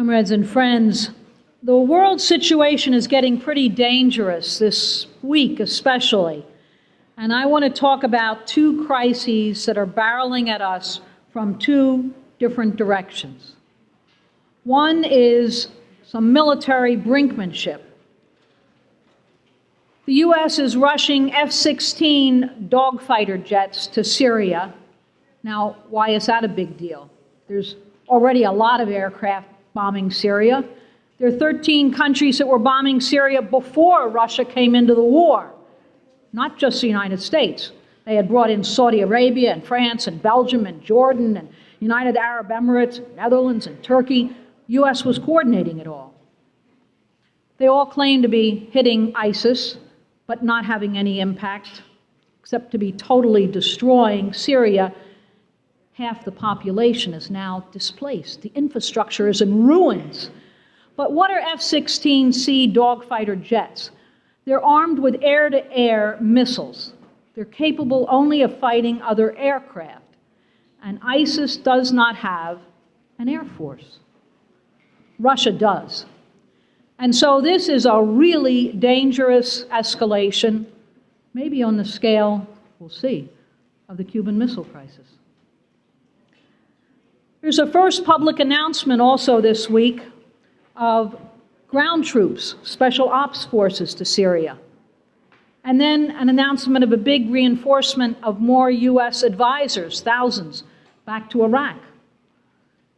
Comrades and friends, the world situation is getting pretty dangerous this week especially, and I want to talk about two crises that are barreling at us from two different directions. One is some military brinkmanship. The U.S. is rushing F-16 dogfighter jets to Syria. Now, why is that a big deal? There's already a lot of aircraft bombing Syria. There are 13 countries that were bombing Syria before Russia came into the war, not just the United States. They had brought in Saudi Arabia and France and Belgium and Jordan and United Arab Emirates, Netherlands and Turkey. The U.S. was coordinating it all. They all claim to be hitting ISIS, but not having any impact, except to be totally destroying Syria. Half the population is now displaced. The infrastructure is in ruins. But what are F-16C dogfighter jets? They're armed with air-to-air missiles. They're capable only of fighting other aircraft. And ISIS does not have an air force. Russia does. And so this is a really dangerous escalation, maybe on the scale, we'll see, of the Cuban Missile Crisis. There's a first public announcement also this week of ground troops, special ops forces to Syria. And then an announcement of a big reinforcement of more U.S. advisors, thousands, back to Iraq.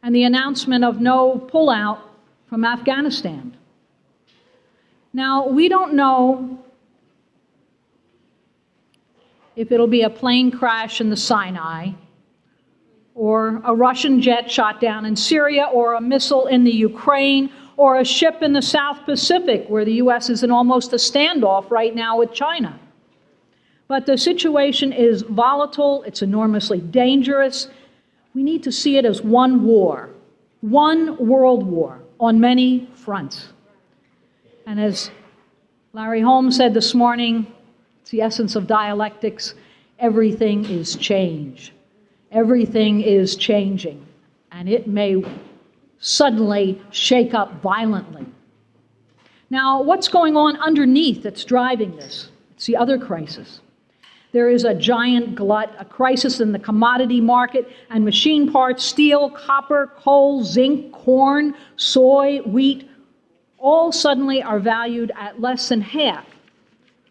And the announcement of no pullout from Afghanistan. Now, we don't know if it'll be a plane crash in the Sinai, or a Russian jet shot down in Syria, or a missile in the Ukraine, or a ship in the South Pacific, where the U.S. is in almost a standoff right now with China. But the situation is volatile, it's enormously dangerous. We need to see it as one war, one world war on many fronts. And as Larry Holmes said this morning, it's the essence of dialectics, everything is change. Everything is changing, and it may suddenly shake up violently. Now, what's going on underneath that's driving this? It's the other crisis. There is a giant glut, a crisis in the commodity market and machine parts, steel, copper, coal, zinc, corn, soy, wheat, all suddenly are valued at less than half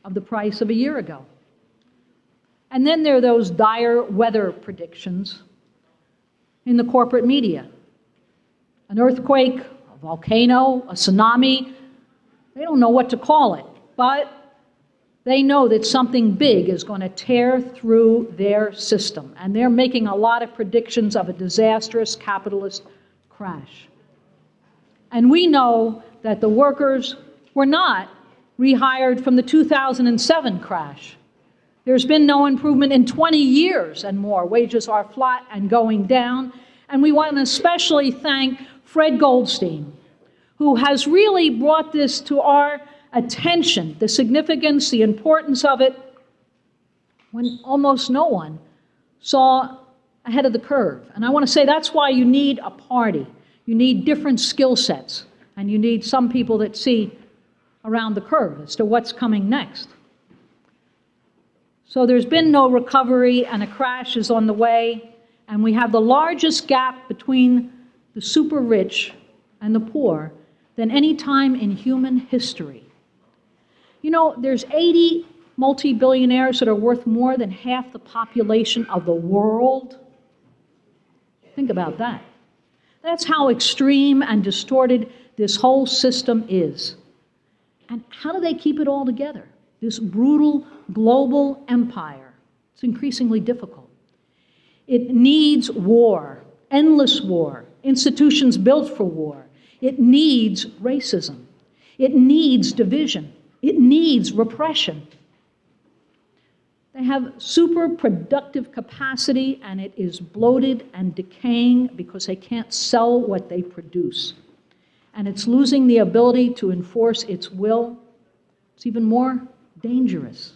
of the price of a year ago. And then there are those dire weather predictions in the corporate media. An earthquake, a volcano, a tsunami, they don't know what to call it, but they know that something big is going to tear through their system, and they're making a lot of predictions of a disastrous capitalist crash. And we know that the workers were not rehired from the 2007 crash. There's been no improvement in 20 years and more. Wages are flat and going down. And we want to especially thank Fred Goldstein, who has really brought this to our attention, the significance, the importance of it, when almost no one saw ahead of the curve. And I want to say that's why you need a party. You need different skill sets, and you need some people that see around the curve as to what's coming next. So there's been no recovery, and a crash is on the way, and we have the largest gap between the super rich and the poor than any time in human history. You know, there's 80 multi-billionaires that are worth more than half the population of the world. Think about that. That's how extreme and distorted this whole system is. And how do they keep it all together? This brutal global empire. It's increasingly difficult. It needs war, endless war, institutions built for war. It needs racism. It needs division. It needs repression. They have super productive capacity, and it is bloated and decaying because they can't sell what they produce. And it's losing the ability to enforce its will. It's even more dangerous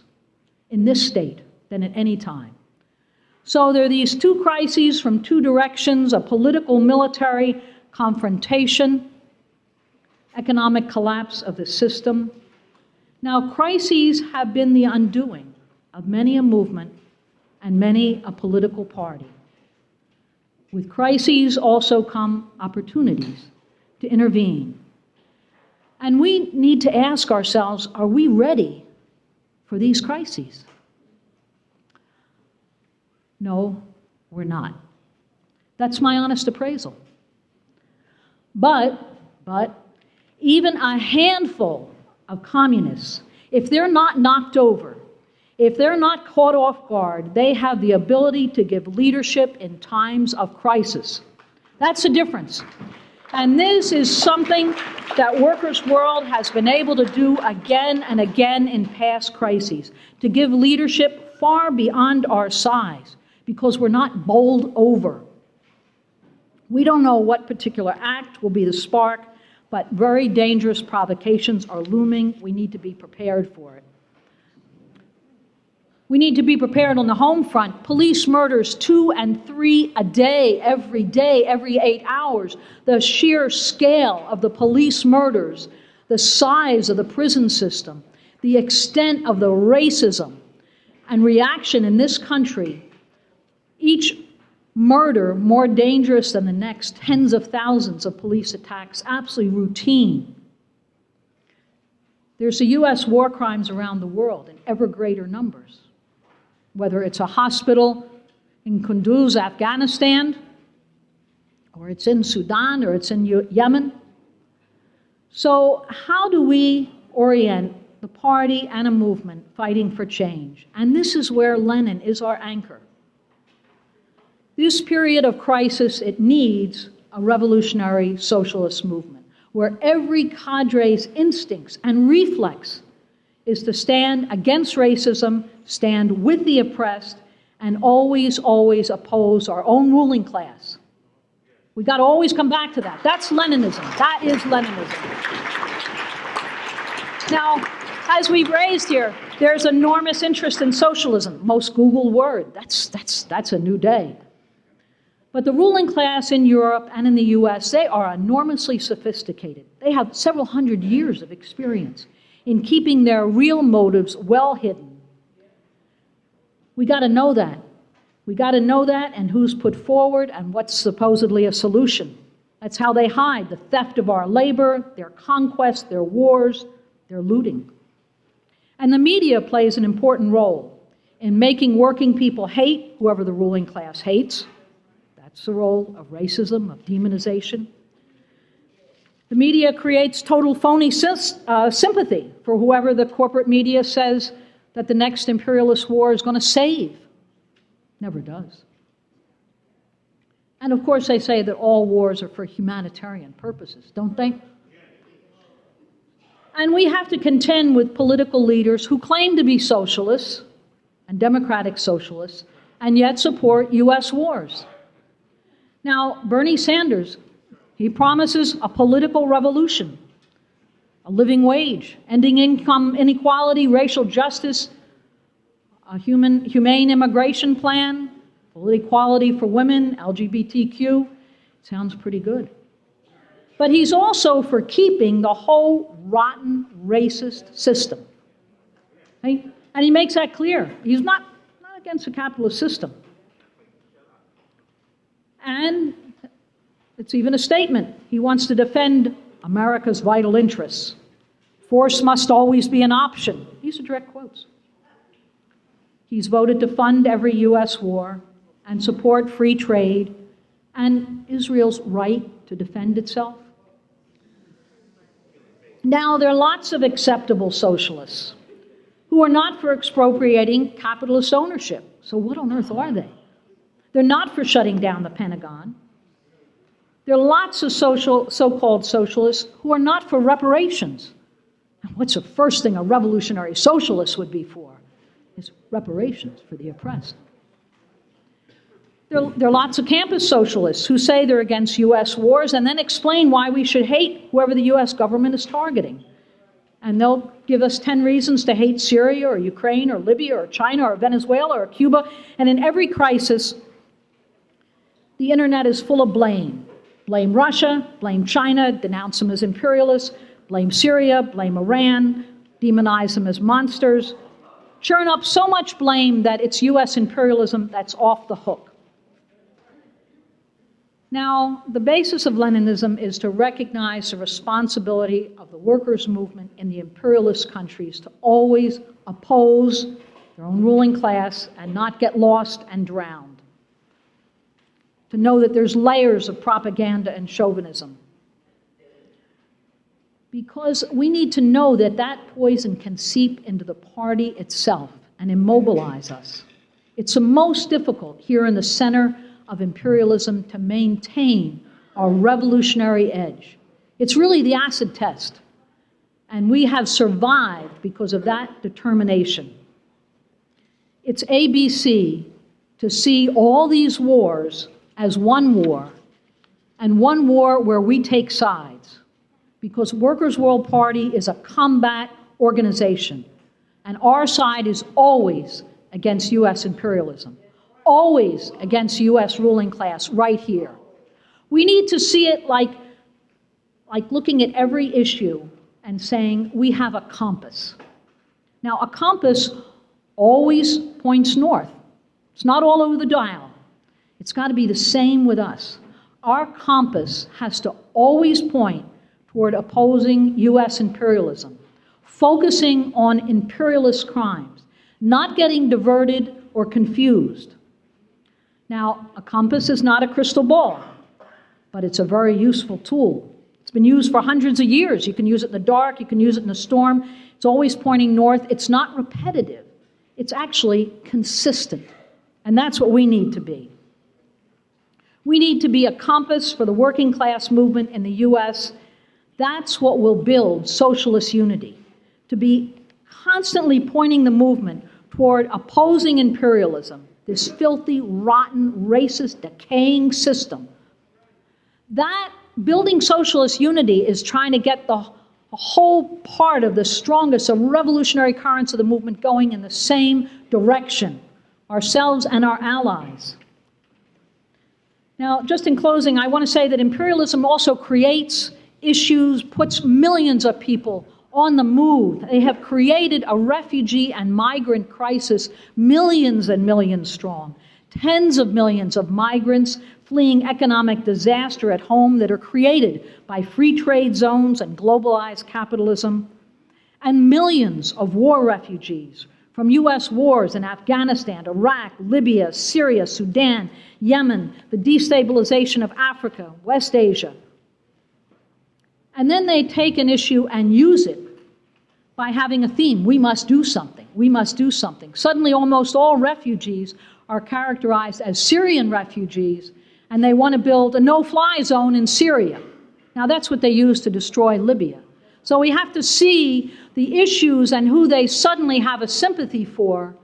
in this state than at any time. So there are these two crises from two directions, a political-military confrontation. economic collapse of the system. Now, crises have been the undoing of many a movement and many a political party. With crises also come opportunities to intervene. And we need to ask ourselves, are we ready for these crises? No, we're not. That's my honest appraisal. But even a handful of communists, if they're not knocked over, if they're not caught off guard, they have the ability to give leadership in times of crisis. That's the difference. And this is something that Workers' World has been able to do again and again in past crises, to give leadership far beyond our size, because we're not bowled over. We don't know what particular act will be the spark, but very dangerous provocations are looming. We need to be prepared for it. We need to be prepared on the home front. Police murders 2 and 3 a day, every 8 hours. The sheer scale of the police murders, the size of the prison system, the extent of the racism and reaction in this country. Each murder more dangerous than the next, tens of thousands of police attacks, absolutely routine. There's the U.S. war crimes around the world in ever greater numbers. Whether it's a hospital in Kunduz, Afghanistan, or it's in Sudan, or it's in Yemen. So how do we orient the party and a movement fighting for change? And this is where Lenin is our anchor. This period of crisis, it needs a revolutionary socialist movement, where every cadre's instincts and reflex is to stand against racism, stand with the oppressed, and always, always oppose our own ruling class. We got to always come back to that. That's Leninism. That is Leninism. Now, as we've raised here, there's enormous interest in socialism. Most Googled word. That's a new day. But the ruling class in Europe and in the US, they are enormously sophisticated. They have several hundred years of experience in keeping their real motives well hidden. We got to know that. We got to know that and who's put forward and what's supposedly a solution. That's how they hide the theft of our labor, their conquest, their wars, their looting. And the media plays an important role in making working people hate whoever the ruling class hates. That's the role of racism, of demonization. The media creates total phony sympathy for whoever the corporate media says that the next imperialist war is going to save. Never does. And of course they say that all wars are for humanitarian purposes, don't they? And we have to contend with political leaders who claim to be socialists and democratic socialists and yet support U.S. wars. Now, Bernie Sanders, he promises a political revolution, a living wage, ending income inequality, racial justice, a humane immigration plan, full equality for women, LGBTQ. Sounds pretty good. But he's also for keeping the whole rotten, racist system. Right? And he makes that clear. He's not against the capitalist system. And it's even a statement. He wants to defend America's vital interests. Force must always be an option. These are direct quotes. He's voted to fund every U.S. war and support free trade and Israel's right to defend itself. Now, there are lots of acceptable socialists who are not for expropriating capitalist ownership. So what on earth are they? They're not for shutting down the Pentagon. There are lots of so-called socialists who are not for reparations. And what's the first thing a revolutionary socialist would be for? Is reparations for the oppressed. There are lots of campus socialists who say they're against U.S. wars and then explain why we should hate whoever the U.S. government is targeting. And they'll give us 10 reasons to hate Syria or Ukraine or Libya or China or Venezuela or Cuba. And in every crisis, the internet is full of blame. Blame Russia, blame China, denounce them as imperialists, blame Syria, blame Iran, demonize them as monsters, churn up so much blame that it's US imperialism that's off the hook. Now, the basis of Leninism is to recognize the responsibility of the workers' movement in the imperialist countries to always oppose their own ruling class and not get lost and drowned. To know that there's layers of propaganda and chauvinism. Because we need to know that that poison can seep into the party itself and immobilize us. It's the most difficult here in the center of imperialism to maintain our revolutionary edge. It's really the acid test. And we have survived because of that determination. It's ABC to see all these wars as one war, and one war where we take sides. Because Workers' World Party is a combat organization, and our side is always against US imperialism. Always against US ruling class right here. We need to see it like looking at every issue and saying we have a compass. Now, a compass always points north. It's not all over the dial. It's got to be the same with us. Our compass has to always point toward opposing US imperialism, focusing on imperialist crimes, not getting diverted or confused. Now, a compass is not a crystal ball, but it's a very useful tool. It's been used for hundreds of years. You can use it in the dark, you can use it in a storm. It's always pointing north. It's not repetitive. It's actually consistent. And that's what we need to be. We need to be a compass for the working class movement in the US. That's what will build socialist unity, to be constantly pointing the movement toward opposing imperialism, this filthy, rotten, racist, decaying system. That building socialist unity is trying to get the whole part of the strongest of revolutionary currents of the movement going in the same direction, ourselves and our allies. Now, just in closing, I want to say that imperialism also creates issues, puts millions of people on the move. They have created a refugee and migrant crisis, millions and millions strong. Tens of millions of migrants fleeing economic disaster at home that are created by free trade zones and globalized capitalism. And millions of war refugees from US wars in Afghanistan, Iraq, Libya, Syria, Sudan, Yemen, the destabilization of Africa, West Asia. And then they take an issue and use it by having a theme. We must do something. We must do something. Suddenly, almost all refugees are characterized as Syrian refugees, and they want to build a no-fly zone in Syria. Now, that's what they use to destroy Libya. So we have to see the issues and who they suddenly have a sympathy for.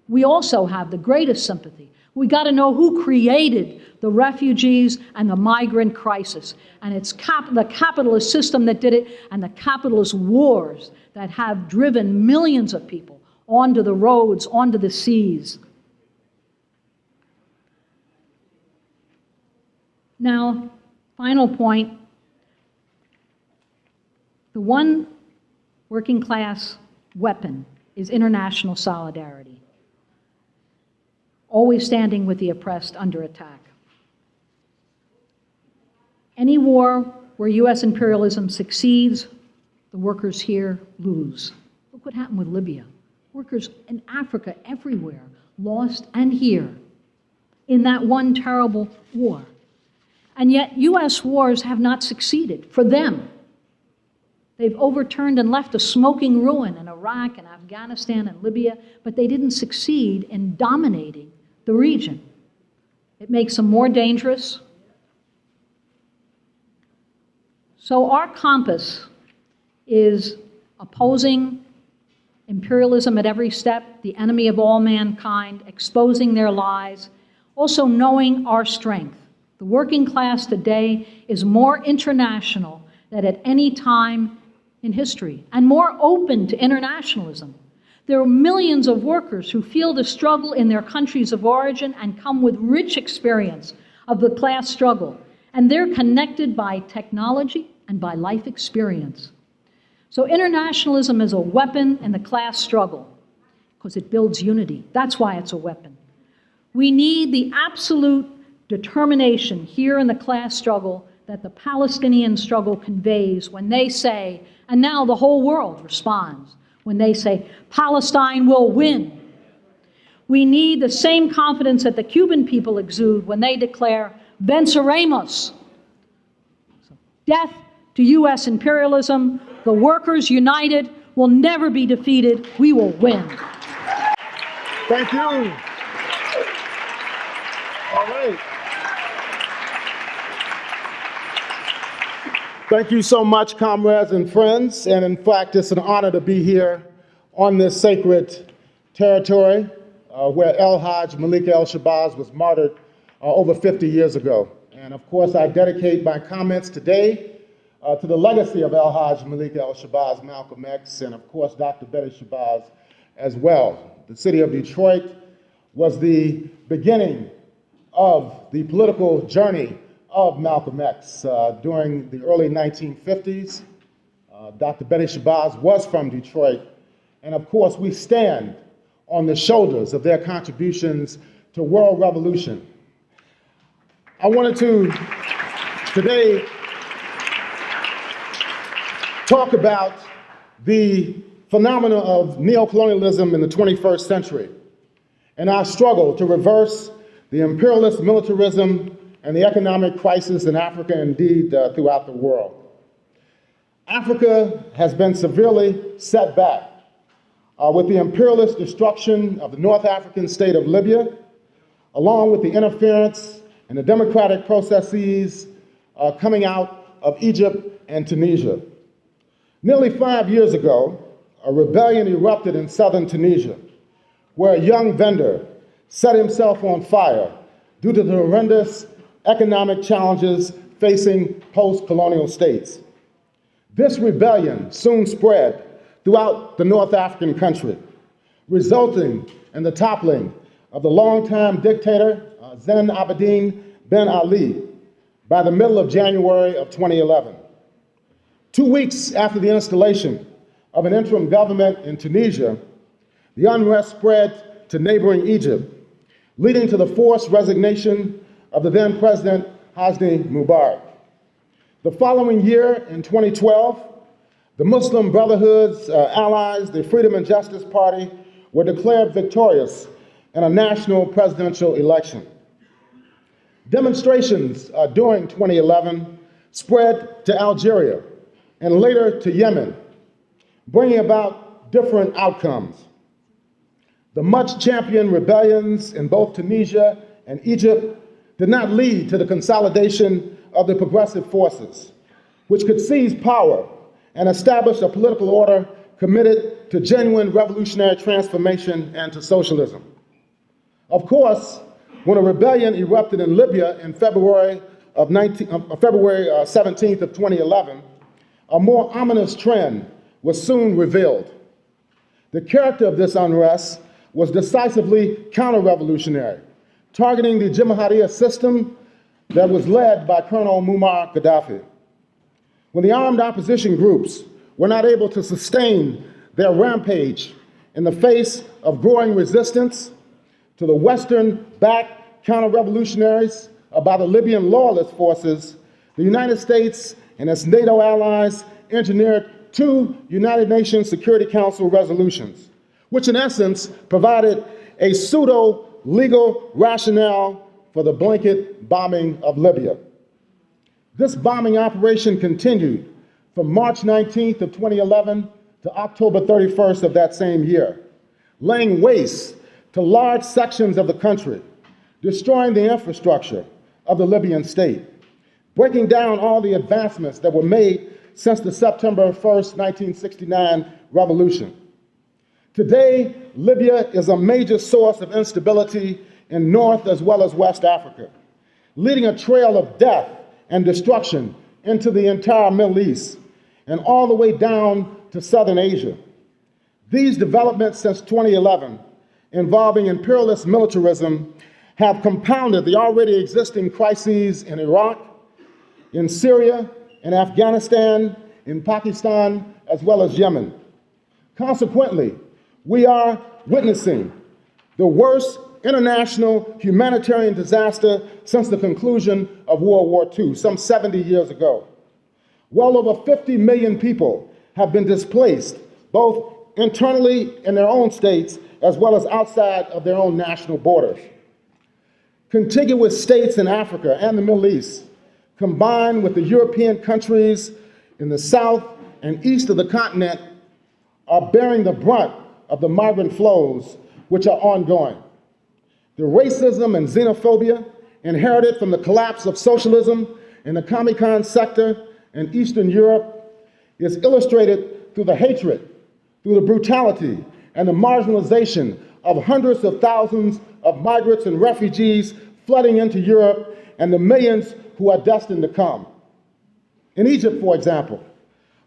We also have the greatest sympathy. We got to know who created the refugees and the migrant crisis. And it's the capitalist system that did it, and the capitalist wars that have driven millions of people onto the roads, onto the seas. Now, final point. The one working class weapon is international solidarity. Always standing with the oppressed under attack. Any war where US imperialism succeeds, the workers here lose. Look what happened with Libya. Workers in Africa, everywhere, lost and here in that one terrible war. And yet US wars have not succeeded for them. They've overturned and left a smoking ruin in Iraq and Afghanistan and Libya, but they didn't succeed in dominating the region. It makes them more dangerous. So our compass is opposing imperialism at every step, the enemy of all mankind, exposing their lies, also knowing our strength. The working class today is more international than at any time in history, and more open to internationalism. There are millions of workers who feel the struggle in their countries of origin and come with rich experience of the class struggle, and they're connected by technology and by life experience. So internationalism is a weapon in the class struggle because it builds unity. That's why it's a weapon. We need the absolute determination here in the class struggle that the Palestinian struggle conveys when they say, and now the whole world responds, when they say, Palestine will win. We need the same confidence that the Cuban people exude when they declare, venceremos. So, death to U.S. imperialism. The workers united will never be defeated. We will win. Thank you. All right. Thank you so much, comrades and friends. And in fact, it's an honor to be here on this sacred territory where El-Hajj Malik El-Shabazz was martyred over 50 years ago. And of course, I dedicate my comments today to the legacy of El-Hajj Malik El-Shabazz, Malcolm X, and of course, Dr. Betty Shabazz as well. The city of Detroit was the beginning of the political journey of Malcolm X. During the early 1950s, Dr. Betty Shabazz was from Detroit, and of course, we stand on the shoulders of their contributions to world revolution. I wanted to today talk about the phenomena of neocolonialism in the 21st century and our struggle to reverse the imperialist militarism and the economic crisis in Africa, indeed throughout the world. Africa has been severely set back with the imperialist destruction of the North African state of Libya, along with the interference and the democratic processes coming out of Egypt and Tunisia. Nearly 5 years ago, a rebellion erupted in southern Tunisia, where a young vendor set himself on fire due to the horrendous economic challenges facing post-colonial states. This rebellion soon spread throughout the North African country, resulting in the toppling of the longtime dictator, Zine Abidine Ben Ali, by the middle of January of 2011. 2 weeks after the installation of an interim government in Tunisia, the unrest spread to neighboring Egypt, leading to the forced resignation of the then President Hosni Mubarak. The following year, in 2012, the Muslim Brotherhood's allies, the Freedom and Justice Party, were declared victorious in a national presidential election. Demonstrations during 2011 spread to Algeria and later to Yemen, bringing about different outcomes. The much-championed rebellions in both Tunisia and Egypt did not lead to the consolidation of the progressive forces, which could seize power and establish a political order committed to genuine revolutionary transformation and to socialism. Of course, when a rebellion erupted in Libya in February 17th of 2011, a more ominous trend was soon revealed. The character of this unrest was decisively counter-revolutionary, targeting the Jimahadiya system that was led by Colonel Muammar Gaddafi. When the armed opposition groups were not able to sustain their rampage in the face of growing resistance to the Western-backed counter-revolutionaries by the Libyan loyalist forces, the United States and its NATO allies engineered 2 United Nations Security Council resolutions, which in essence provided a pseudo-legal rationale for the blanket bombing of Libya. This bombing operation continued from March 19th of 2011 to October 31st of that same year, laying waste to large sections of the country, destroying the infrastructure of the Libyan state, breaking down all the advancements that were made since the September 1st, 1969 revolution. Today, Libya is a major source of instability in North as well as West Africa, leading a trail of death and destruction into the entire Middle East and all the way down to Southern Asia. These developments since 2011 involving imperialist militarism have compounded the already existing crises in Iraq, in Syria, in Afghanistan, in Pakistan, as well as Yemen. Consequently, we are witnessing the worst international humanitarian disaster since the conclusion of World War II, some 70 years ago. Well over 50 million people have been displaced, both internally in their own states as well as outside of their own national borders. Contiguous states in Africa and the Middle East, combined with the European countries in the south and east of the continent, are bearing the brunt of the migrant flows which are ongoing. The racism and xenophobia inherited from the collapse of socialism in the Comecon sector in Eastern Europe is illustrated through the hatred, through the brutality, and the marginalization of hundreds of thousands of migrants and refugees flooding into Europe and the millions who are destined to come. In Egypt, for example,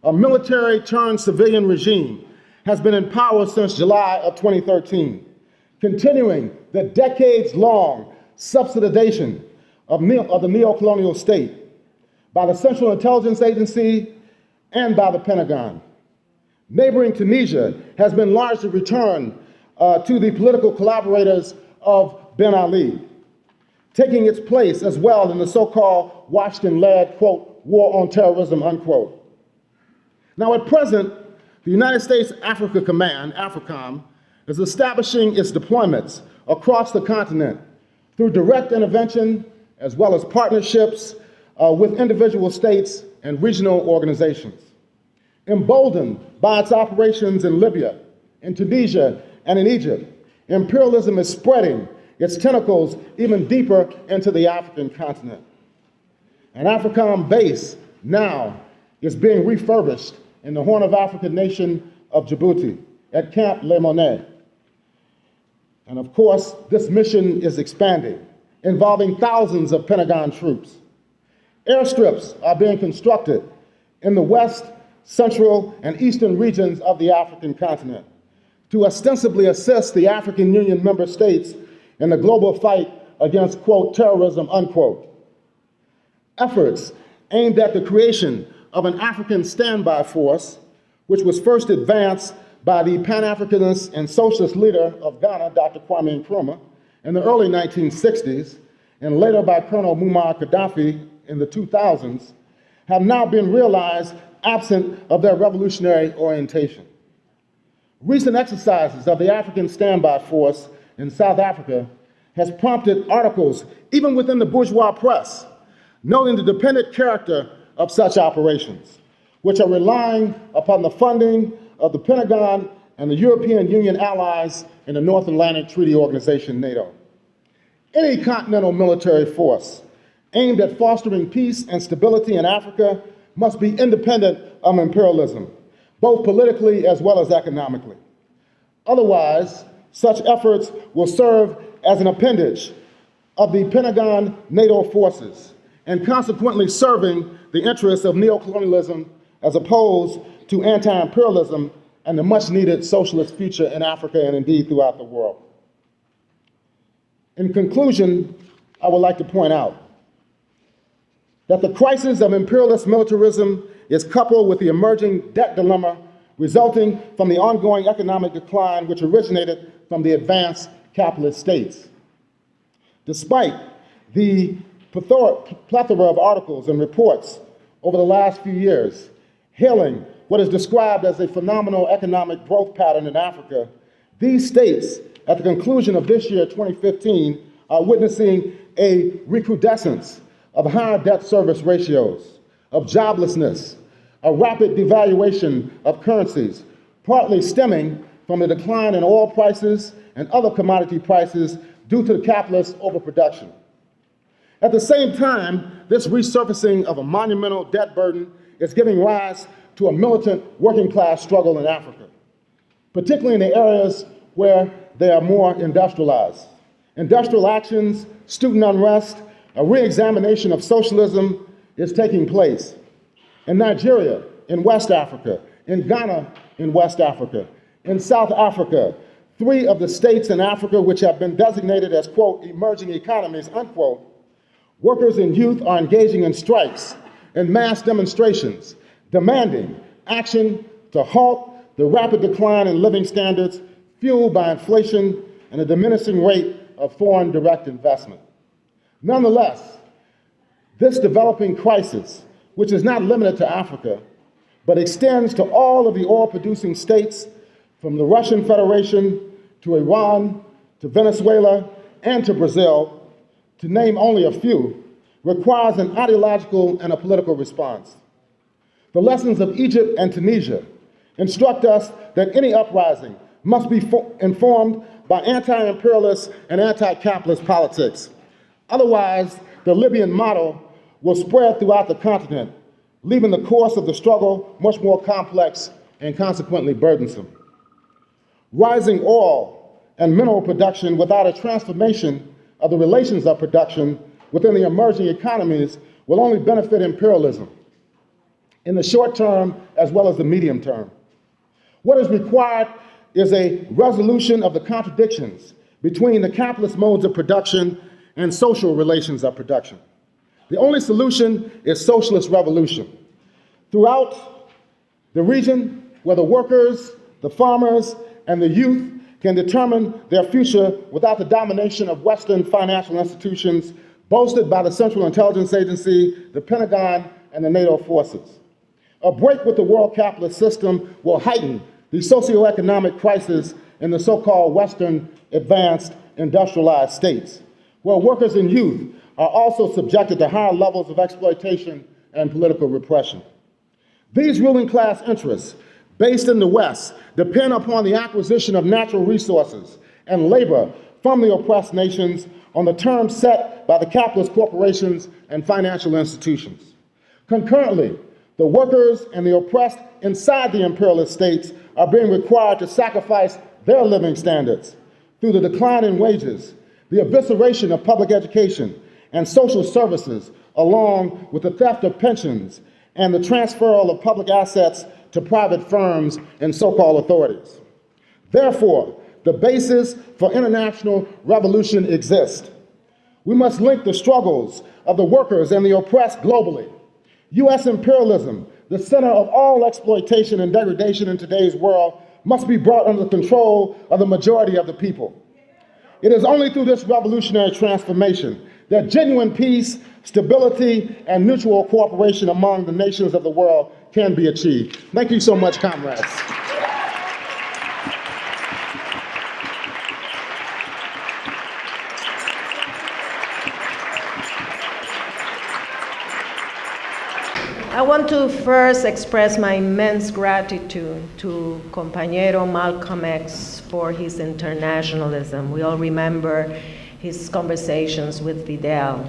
a military-turned-civilian regime has been in power since July of 2013, continuing the decades-long subsidization of the neo-colonial state by the Central Intelligence Agency and by the Pentagon. Neighboring Tunisia has been largely returned to the political collaborators of Ben Ali, taking its place as well in the so-called Washington-led, quote, war on terrorism, unquote. Now, at present, the United States Africa Command, AFRICOM, is establishing its deployments across the continent through direct intervention as well as partnerships with individual states and regional organizations. Emboldened by its operations in Libya, in Tunisia, and in Egypt, imperialism is spreading its tentacles even deeper into the African continent. An AFRICOM base now is being refurbished in the Horn of Africa nation of Djibouti at Camp Le Monet. And of course, this mission is expanding, involving thousands of Pentagon troops. Airstrips are being constructed in the west, central, and eastern regions of the African continent to ostensibly assist the African Union member states in the global fight against, quote, terrorism, unquote. Efforts aimed at the creation of an African standby force, which was first advanced by the Pan-Africanist and socialist leader of Ghana, Dr. Kwame Nkrumah, in the early 1960s, and later by Colonel Muammar Gaddafi in the 2000s, have now been realized absent of their revolutionary orientation. Recent exercises of the African Standby Force in South Africa has prompted articles, even within the bourgeois press, noting the dependent character of such operations, which are relying upon the funding of the Pentagon and the European Union allies in the North Atlantic Treaty Organization, NATO. Any continental military force aimed at fostering peace and stability in Africa must be independent of imperialism, both politically as well as economically. Otherwise, such efforts will serve as an appendage of the Pentagon NATO forces, and consequently serving the interests of neocolonialism as opposed to anti-imperialism and the much-needed socialist future in Africa and indeed throughout the world. In conclusion, I would like to point out that the crisis of imperialist militarism is coupled with the emerging debt dilemma resulting from the ongoing economic decline which originated from the advanced capitalist states. Despite the plethora of articles and reports over the last few years hailing what is described as a phenomenal economic growth pattern in Africa, these states, at the conclusion of this year, 2015, are witnessing a recrudescence of higher debt service ratios, of joblessness, a rapid devaluation of currencies, partly stemming from the decline in oil prices and other commodity prices due to the capitalist overproduction. At the same time, this resurfacing of a monumental debt burden is giving rise to a militant working class struggle in Africa, particularly in the areas where they are more industrialized. Industrial actions, student unrest, a re-examination of socialism is taking place. In Nigeria, in West Africa, in Ghana, in West Africa, in South Africa, 3 of the states in Africa which have been designated as, quote, emerging economies, unquote, workers and youth are engaging in strikes and mass demonstrations, demanding action to halt the rapid decline in living standards fueled by inflation and a diminishing rate of foreign direct investment. Nonetheless, this developing crisis, which is not limited to Africa, but extends to all of the oil-producing states, from the Russian Federation to Iran to Venezuela and to Brazil, to name only a few, requires an ideological and a political response. The lessons of Egypt and Tunisia instruct us that any uprising must be informed by anti-imperialist and anti-capitalist politics. Otherwise, the Libyan model will spread throughout the continent, leaving the course of the struggle much more complex and consequently burdensome. Rising oil and mineral production without a transformation of the relations of production within the emerging economies will only benefit imperialism in the short term as well as the medium term. What is required is a resolution of the contradictions between the capitalist modes of production and social relations of production. The only solution is socialist revolution. Throughout the region where the workers, the farmers, and the youth can determine their future without the domination of Western financial institutions boasted by the Central Intelligence Agency, the Pentagon, and the NATO forces. A break with the world capitalist system will heighten the socioeconomic crisis in the so-called Western advanced industrialized states, where workers and youth are also subjected to higher levels of exploitation and political repression. These ruling class interests, based in the West, depend upon the acquisition of natural resources and labor from the oppressed nations on the terms set by the capitalist corporations and financial institutions. Concurrently, the workers and the oppressed inside the imperialist states are being required to sacrifice their living standards through the decline in wages, the evisceration of public education and social services, along with the theft of pensions and the transfer of public assets to private firms and so-called authorities. Therefore, the basis for international revolution exists. We must link the struggles of the workers and the oppressed globally. U.S. imperialism, the center of all exploitation and degradation in today's world, must be brought under the control of the majority of the people. It is only through this revolutionary transformation that genuine peace, stability, and mutual cooperation among the nations of the world can be achieved. Thank you so much, comrades. I want to first express my immense gratitude to compañero Malcolm X for his internationalism. We all remember his conversations with Fidel.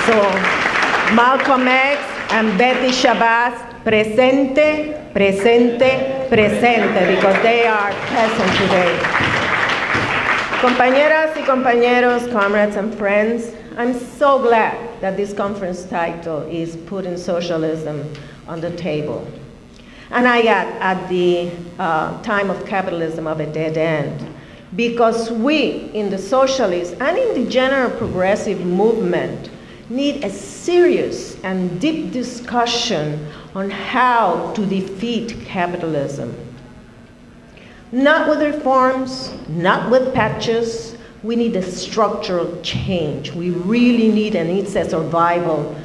So Malcolm X and Betty Shabazz, presente, presente, presente, because they are present today. Compañeras y compañeros, comrades and friends, I'm so glad that this conference title is Putting Socialism on the Table. And I at the time of capitalism of a dead end, because we in the socialist and in the general progressive movement need a serious and deep discussion on how to defeat capitalism. Not with reforms, not with patches. We need a structural change. We really need, and it's a survival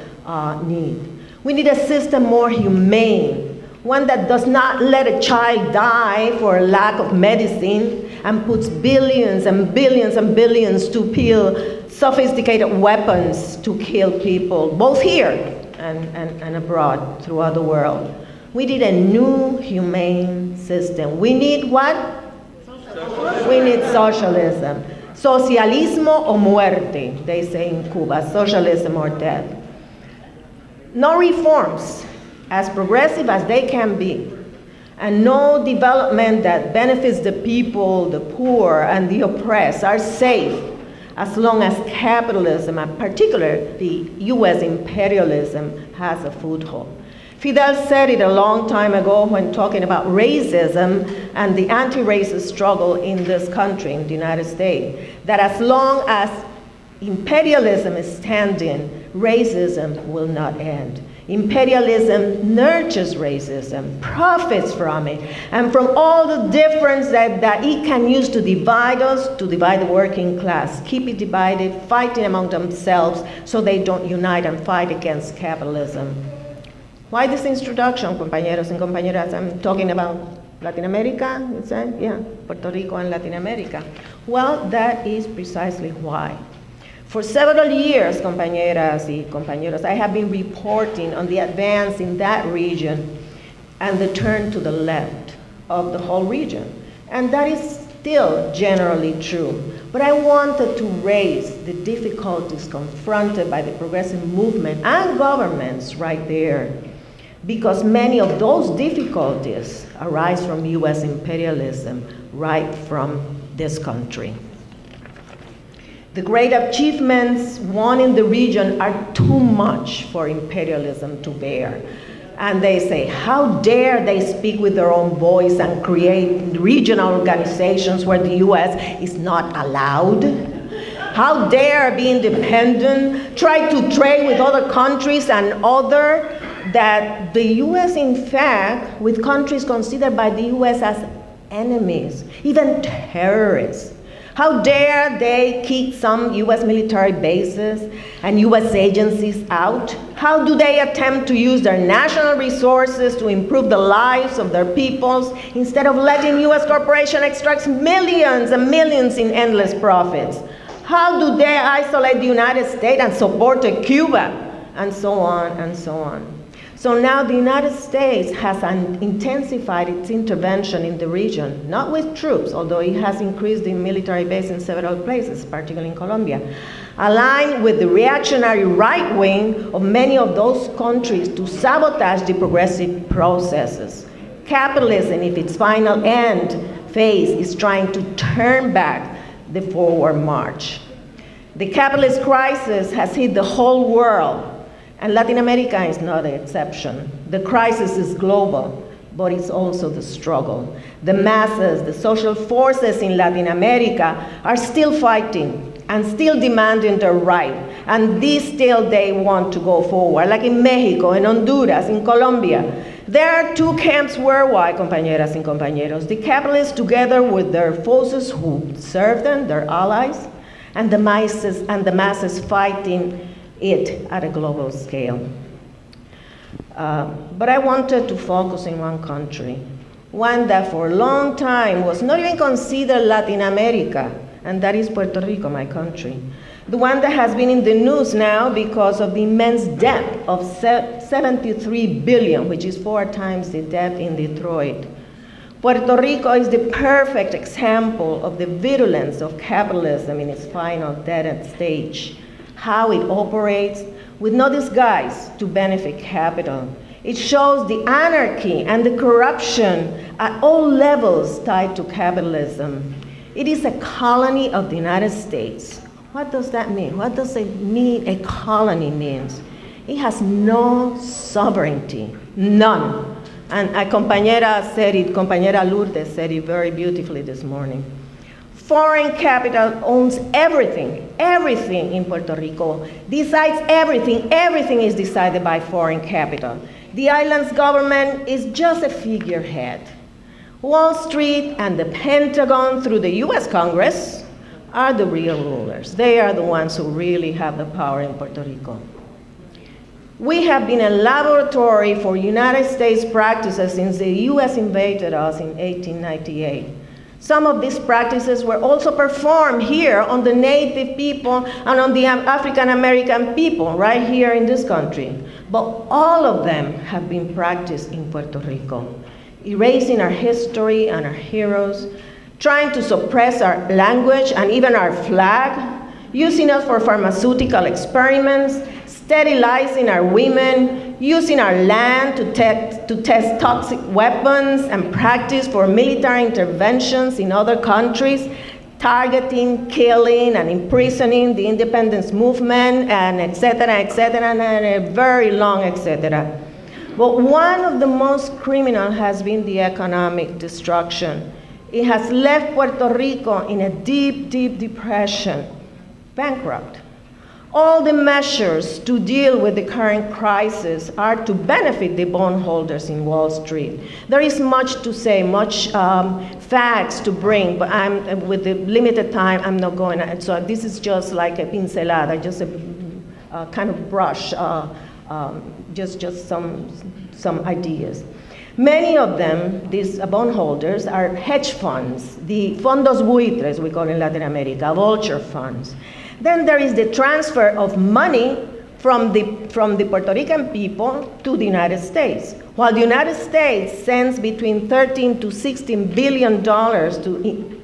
need. We need a system more humane, one that does not let a child die for a lack of medicine and puts billions and billions and billions to build sophisticated weapons to kill people, both here and abroad throughout the world. We need a new humane system. We need what? Socialism. We need socialism. Socialismo o muerte, they say in Cuba, socialism or death. No reforms, as progressive as they can be, and no development that benefits the people, the poor, and the oppressed are safe as long as capitalism, and particularly US imperialism, has a foothold. Fidel said it a long time ago when talking about racism and the anti-racist struggle in this country, in the United States, that as long as imperialism is standing, racism will not end. Imperialism nurtures racism, profits from it, and from all the difference that it can use to divide us, to divide the working class, keep it divided, fighting among themselves so they don't unite and fight against capitalism. Why this introduction, compañeros and compañeras? I'm talking about Latin America, you said? Yeah, Puerto Rico and Latin America. Well, that is precisely why. For several years, compañeras y compañeros, I have been reporting on the advance in that region and the turn to the left of the whole region. And that is still generally true. But I wanted to raise the difficulties confronted by the progressive movement and governments right there, because many of those difficulties arise from US imperialism right from this country. The great achievements won in the region are too much for imperialism to bear. And they say, how dare they speak with their own voice and create regional organizations where the US is not allowed? How dare be independent, try to trade with other countries and other, that the US, in fact, with countries considered by the US as enemies, even terrorists. How dare they kick some US military bases and US agencies out? How do they attempt to use their national resources to improve the lives of their peoples instead of letting US corporations extract millions and millions in endless profits? How do they isolate the United States and support Cuba? And so on and so on. So now the United States has intensified its intervention in the region, not with troops, although it has increased the military base in several places, particularly in Colombia, aligned with the reactionary right wing of many of those countries to sabotage the progressive processes. Capitalism, if its final end phase, is trying to turn back the forward march. The capitalist crisis has hit the whole world, and Latin America is not an exception. The crisis is global, but it's also the struggle. The masses, the social forces in Latin America are still fighting and still demanding their right, and still they want to go forward, like in Mexico, in Honduras, in Colombia. There are two camps worldwide, compañeras y compañeros, the capitalists together with their forces who serve them, their allies, and the masses fighting it at a global scale. But I wanted to focus in one country, one that for a long time was not even considered Latin America, and that is Puerto Rico, my country. The one that has been in the news now because of the immense debt of 73 billion, which is 4 times the debt in Detroit. Puerto Rico is the perfect example of the virulence of capitalism in its final dead stage. How it operates with no disguise to benefit capital. It shows the anarchy and the corruption at all levels tied to capitalism. It is a colony of the United States. What does that mean? What does it mean a colony means? It has no sovereignty, none. And a compañera said it, compañera Lourdes said it very beautifully this morning. Foreign capital owns everything, everything in Puerto Rico, decides everything, everything is decided by foreign capital. The island's government is just a figurehead. Wall Street and the Pentagon through the US Congress are the real rulers. They are the ones who really have the power in Puerto Rico. We have been a laboratory for United States practices since the US invaded us in 1898. Some of these practices were also performed here on the native people and on the African American people right here in this country. But all of them have been practiced in Puerto Rico, erasing our history and our heroes, trying to suppress our language and even our flag, using us for pharmaceutical experiments, sterilizing our women, using our land to test toxic weapons and practice for military interventions in other countries, targeting, killing, and imprisoning the independence movement, and et cetera, and a very long et cetera. But one of the most criminal has been the economic destruction. It has left Puerto Rico in a deep, deep depression, bankrupt. All the measures to deal with the current crisis are to benefit the bondholders in Wall Street. There is much to say, much facts to bring, but with the limited time, I'm not going to. So this is just like a pincelada, just a kind of brush, just some ideas. Many of them, these bondholders, are hedge funds, the fondos buitres, we call in Latin America, vulture funds. Then there is the transfer of money from the Puerto Rican people to the United States. While the United States sends between $13 to $16 billion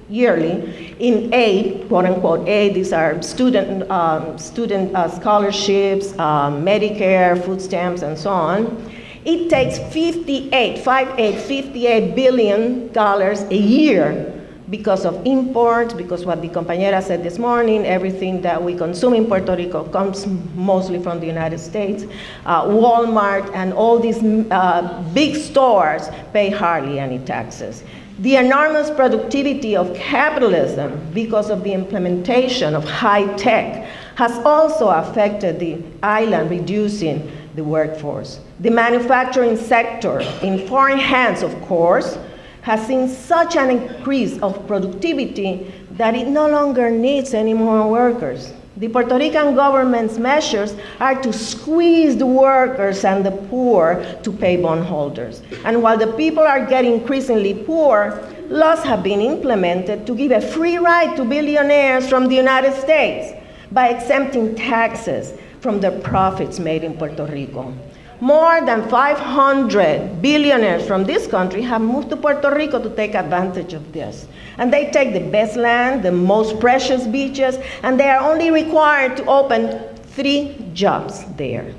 yearly in aid, quote unquote aid, these are student scholarships, Medicare, food stamps, and so on. It takes $58 billion a year because of imports, because what the compañera said this morning, everything that we consume in Puerto Rico comes mostly from the United States. Walmart and all these big stores pay hardly any taxes. The enormous productivity of capitalism because of the implementation of high tech has also affected the island, reducing the workforce. The manufacturing sector, in foreign hands, of course, has seen such an increase of productivity that it no longer needs any more workers. The Puerto Rican government's measures are to squeeze the workers and the poor to pay bondholders. And while the people are getting increasingly poor, laws have been implemented to give a free ride to billionaires from the United States by exempting taxes from the profits made in Puerto Rico. More than 500 billionaires from this country have moved to Puerto Rico to take advantage of this. And they take the best land, the most precious beaches, and they are only required to open 3 jobs there.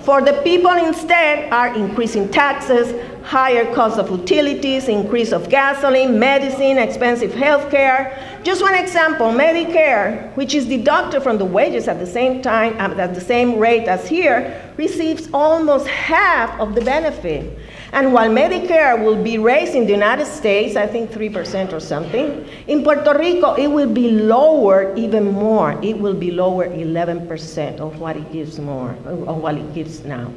For the people instead are increasing taxes, higher cost of utilities, increase of gasoline, medicine, expensive health care. Just one example, Medicare, which is deducted from the wages at the same time, at the same rate as here, receives almost half of the benefit. And while Medicare will be raised in the United States, I think 3% or something, in Puerto Rico it will be lowered even more. It will be lowered 11% of what it gives now.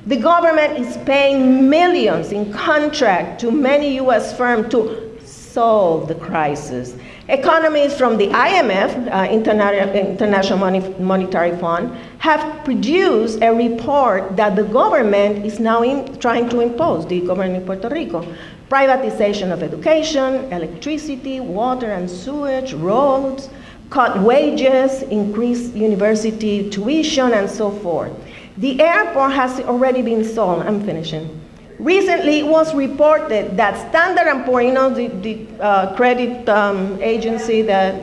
The government is paying millions in contract to many US firms to solve the crisis. Economists from the IMF, International Monetary Fund, have produced a report that the government is now trying to impose, the government in Puerto Rico. Privatization of education, electricity, water and sewage, roads, cut wages, increase university tuition, and so forth. The airport has already been sold. I'm finishing. Recently, it was reported that Standard & Poor's, the credit agency that,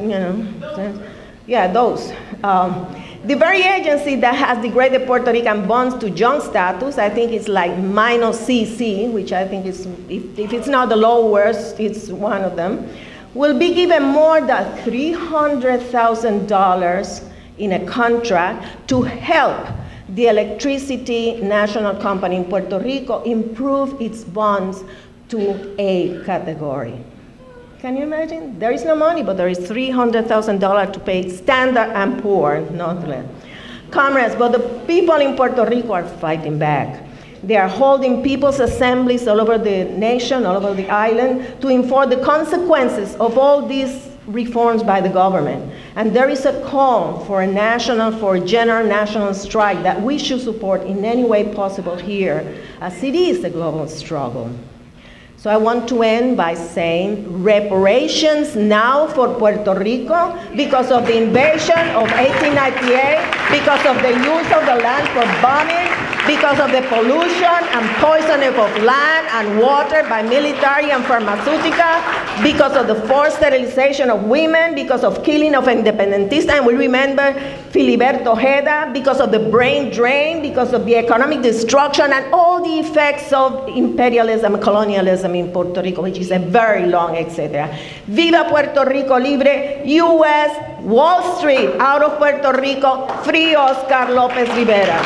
the very agency that has degraded Puerto Rican bonds to junk status, I think it's like -CC, which I think is, if it's not the lowest, it's one of them, will be given more than $300,000 in a contract to help the electricity national company in Puerto Rico improve its bonds to A category. Can you imagine? There is no money, but there is $300,000 to pay Standard & Poor's, not less. Comrades, but the people in Puerto Rico are fighting back. They are holding people's assemblies all over the nation, all over the island, to inform the consequences of all these reforms by the government. And there is a call for a general national strike that we should support in any way possible here, as it is a global struggle. So I want to end by saying reparations now for Puerto Rico because of the invasion of 1898, because of the use of the land for bombing, because of the pollution and poisoning of land and water by military and pharmaceutical, because of the forced sterilization of women, because of killing of independentistas, and we remember Filiberto Ojeda, because of the brain drain, because of the economic destruction and all the effects of imperialism and colonialism in Puerto Rico, which is a very long, etc. Viva Puerto Rico Libre, US, Wall Street, out of Puerto Rico, free Oscar López Rivera.